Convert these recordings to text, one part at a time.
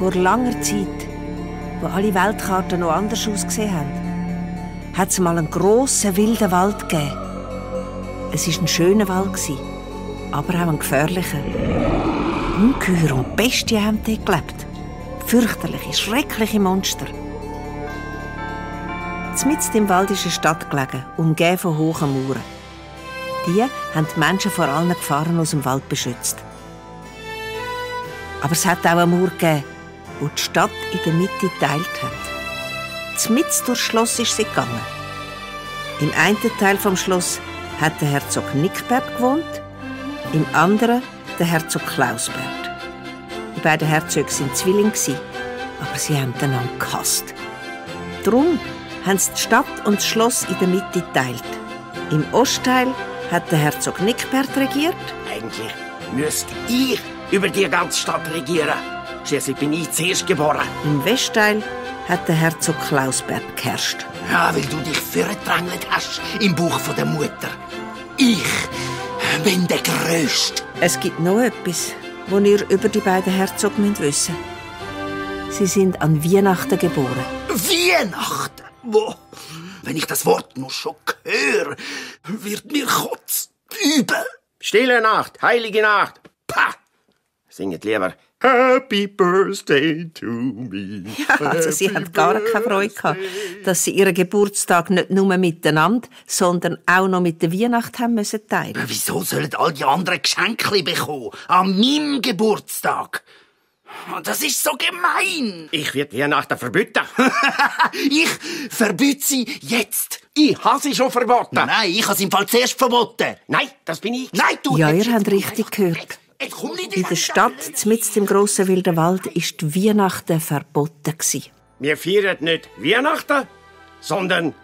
Vor langer Zeit, wo alle Weltkarten noch anders ausgesehen haben, hat es mal einen grossen, wilden Wald gegeben. Es war ein schöner Wald, aber auch ein gefährlicher. Ungeheuer und Bestien haben dort gelebt. Fürchterliche, schreckliche Monster. Mitten im Wald ist eine Stadt gelegen, umgeben von hohen Mauern. Die haben die Menschen vor allen Gefahren aus dem Wald beschützt. Aber es hat auch eine Mauer gegeben, die die Stadt in der Mitte geteilt hat. Mitten durchs Schloss ist sie gegangen. Im einen Teil des Schloss hat der Herzog Nickbert gewohnt, im anderen der Herzog Klausbert. Die beiden Herzöge waren Zwillinge, aber sie haben einander gehasst. Darum haben sie die Stadt und das Schloss in der Mitte geteilt. Im Ostteil hat der Herzog Nickbert regiert. Eigentlich müsste ich über die ganze Stadt regieren. Schließlich bin ich zuerst geboren. Im Westteil hat der Herzog Klausbert geherrscht. Ja, weil du dich vorgedrängelt hast im Buch von der Mutter. Ich bin der Größte. Es gibt noch etwas, das ihr über die beiden Herzogen wissen müsst. Sie sind an Weihnachten geboren. Weihnachten? Wo? Wenn ich das Wort noch schon höre, wird mir Kotz übel. Stille Nacht, heilige Nacht. Pah! Singet lieber Happy Birthday to me. Ja, also sie haben gar keine Freude gehabt, dass sie ihren Geburtstag nicht nur miteinander, sondern auch noch mit der Weihnacht haben müssen teilen. Wieso sollen all die anderen Geschenke bekommen an meinem Geburtstag? Das ist so gemein. Ich werde Weihnachten verbieten. Ich verbiete sie jetzt. Ich habe sie schon verboten. Nein, ich habe sie im Fall zuerst verboten. Nein, das bin ich. Nein, du. Ja, ihr habt richtig gehört. In der Stadt, mitten im grossen wilden Wald, war die Weihnachten verboten. Wir feiern nicht Weihnachten, sondern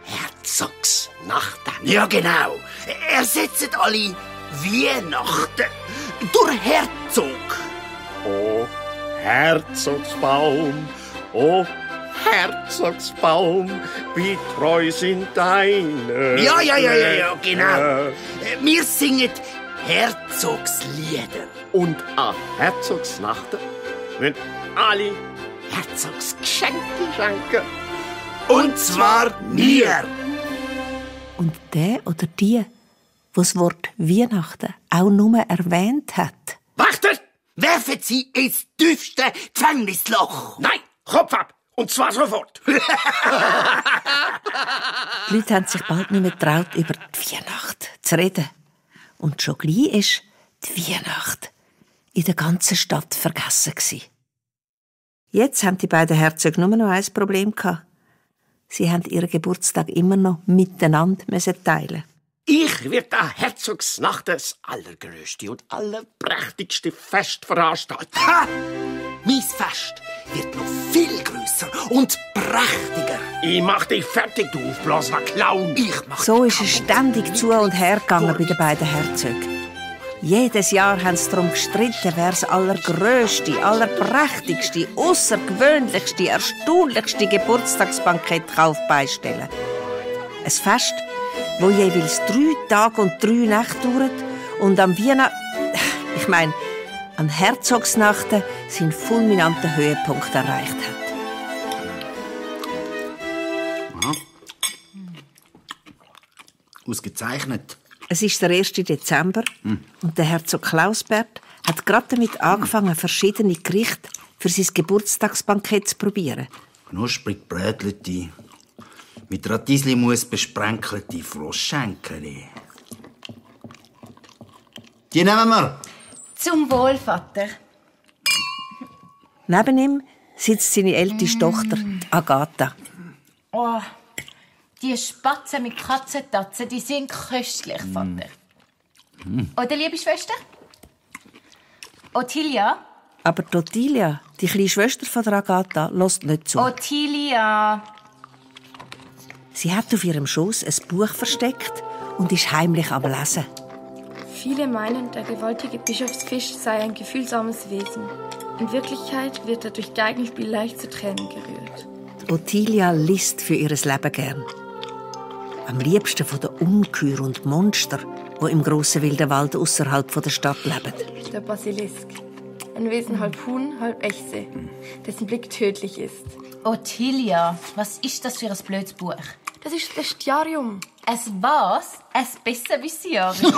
Herzogsnachten. Ja, genau. Ersetzt alle Weihnachten durch Herzog. Oh, Herzogsbaum, oh, Herzogsbaum, wie treu sind deine... Ja, genau. Wir singen Herzogslieder. Und an Herzogsnachten müssen alle Herzogsgeschenke schenken. Und zwar mir. Und der oder die, wo das Wort Weihnachten auch nur erwähnt hat. Wachter! Werfen Sie ins tiefste Gefängnisloch! Nein, Kopf ab! Und zwar sofort! Die Leute haben sich bald nicht mehr getraut, über die Weihnacht zu reden. Und schon gleich war die Weihnacht in der ganzen Stadt vergessen. Jetzt haben die beiden Herzöge nur noch ein Problem gehabt. Sie haben ihren Geburtstag immer noch miteinander teilen. Ich werde an Herzogsnacht das allergrößte und allerprächtigste Fest veranstalten. Ha! Mein Fest wird noch viel grösser und prächtiger. Ich mach dich fertig, du aufblasender Clown. So ist es ständig zu und her gegangen bei den beiden Herzögen. Jedes Jahr haben sie darum gestritten, wer das allergrößte, allerprächtigste, außergewöhnlichste, erstaunlichste Geburtstagsbankett beistellen kann. Ein Fest, wo jeweils 3 Tage und 3 Nächte dauert und am an Herzogsnachten seinen fulminanten Höhepunkt erreicht hat. Ja. Ausgezeichnet. Es ist der 1. Dezember und der Herzog Klausbert hat gerade damit angefangen, verschiedene Gerichte für sein Geburtstagsbankett zu probieren. Knusprig brätlelte, mit Radieschenmus besprenkelte Froschschenkeli. Die nehmen wir. Zum Wohl, Vater. Neben ihm sitzt seine älteste Tochter, Agatha. Oh, die Spatzen mit Katzentatzen, die sind köstlich, Vater. Oder, liebe Schwester? Ottilia? Aber die Ottilia, die kleine Schwester von der Agatha, hört nicht zu. Ottilia! Sie hat auf ihrem Schoß ein Buch versteckt und ist heimlich am Lesen. Viele meinen, der gewaltige Bischofsfisch sei ein gefühlsames Wesen. In Wirklichkeit wird er durch Geigenspiel leicht zu Tränen gerührt. Ottilia liest für ihr Leben gern. Am liebsten von den Ungeheuer und Monster, die im grossen wilden Wald außerhalb der Stadt leben. Der Basilisk. ein Wesen halb Huhn, halb Echse, dessen Blick tödlich ist. Ottilia, was ist das für ein blödes Buch? Das ist das Bestiarium. Es was? Ein Besserwisserium.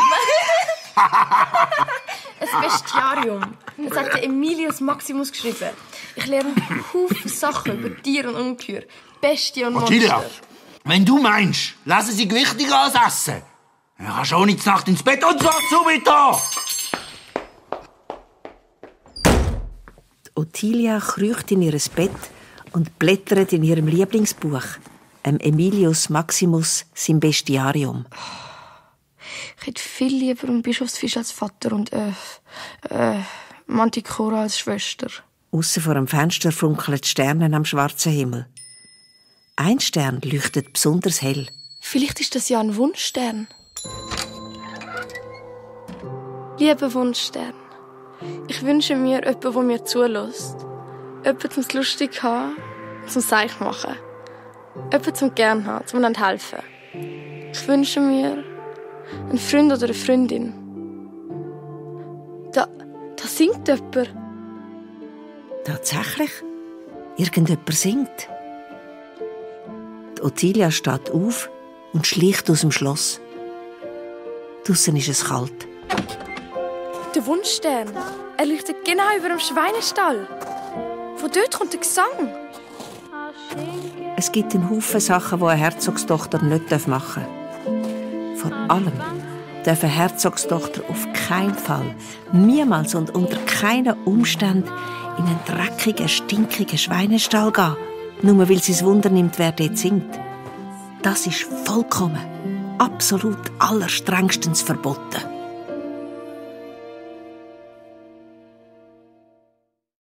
Ein Bestiarium. Das hat der Emilius Maximus geschrieben. Ich lerne Haufen Sachen über Tiere und Ungeheuer, Bestien und Ottilia, Monster. wenn du meinst, lassen sie wichtiger als Essen, dann kannst du auch nicht Nacht ins Bett und zwar zu mit da! Ottilia kriecht in ihr Bett und blättert in ihrem Lieblingsbuch, Emilius Maximus, sein Bestiarium. Ich hätte viel lieber einen Bischofsfisch als Vater und Manticora als Schwester. Aussen vor dem Fenster funkeln die Sterne am schwarzen Himmel. Ein Stern leuchtet besonders hell. Vielleicht ist das ja ein Wunschstern. Lieber Wunschstern, ich wünsche mir jemanden, der mir zulässt. Jemanden zum lustig haben, zum Seich machen. Jemanden zum gern haben, zum einander helfen. Ich wünsche mir einen Freund oder eine Freundin. Da singt jemand. Tatsächlich? Irgendjemand singt. Die Ottilia steht auf und schleicht aus dem Schloss. Draussen ist es kalt. Der Wunschstern. Er leuchtet genau über dem Schweinestall. Von dort kommt der Gesang. Es gibt einen Haufen Sachen, die eine Herzogstochter nicht machen darf. Vor allem darf eine Herzogstochter auf keinen Fall, niemals und unter keinen Umständen in einen dreckigen, stinkigen Schweinestall gehen, nur weil sie es Wunder nimmt, wer dort singt. Das ist vollkommen, absolut allerstrengstens verboten.